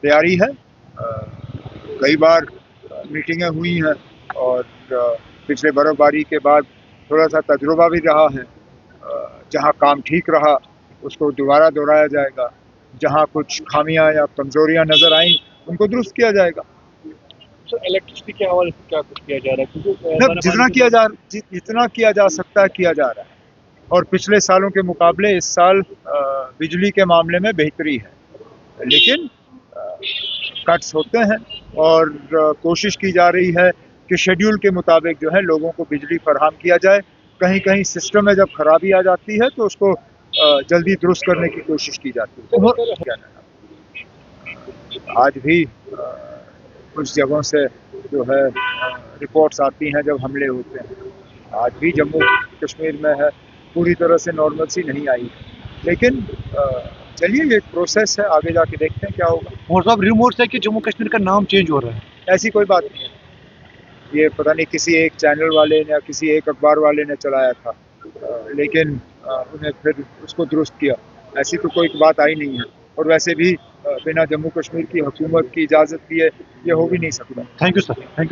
तैयारी है। कई बार मीटिंगें हुई हैं और पिछले बर्फबारी के बाद थोड़ा सा तजुर्बा भी रहा है। जहां काम ठीक रहा उसको दोबारा दोहराया जाएगा, जहां कुछ खामियां या कमजोरियां नजर आई उनको दुरुस्त किया जाएगा। तो इलेक्ट्रिसिटी के हवाले से क्या कुछ किया जा रहा है? क्योंकि जितना किया जा सकता है किया जा रहा है, और पिछले सालों के मुकाबले इस साल बिजली के मामले में बेहतरी है, लेकिन कट्स होते हैं और कोशिश की जा रही है कि शेड्यूल के मुताबिक जो है लोगों को बिजली फराहम किया जाए। कहीं कहीं सिस्टम में जब खराबी आ जाती है तो उसको जल्दी दुरुस्त करने की कोशिश की जाती है। आज भी कुछ जगहों से जो है रिपोर्ट्स आती हैं जब हमले होते हैं, आज भी जम्मू कश्मीर में है, पूरी तरह से नॉर्मलसी नहीं आई, लेकिन चलिए ये एक प्रोसेस है, आगे जाके देखते हैं क्या होगा। और साहब रिमोट है कि जम्मू कश्मीर का नाम चेंज हो रहा है, ऐसी कोई बात नहीं है, ये पता नहीं किसी एक चैनल वाले ने या किसी एक अखबार वाले ने चलाया था, लेकिन उन्हें फिर उसको दुरुस्त किया, ऐसी तो कोई बात आई नहीं है। और वैसे भी बिना जम्मू कश्मीर की हुकूमत की इजाज़त लिए ये हो भी नहीं सकता। Thank you sir, thank you.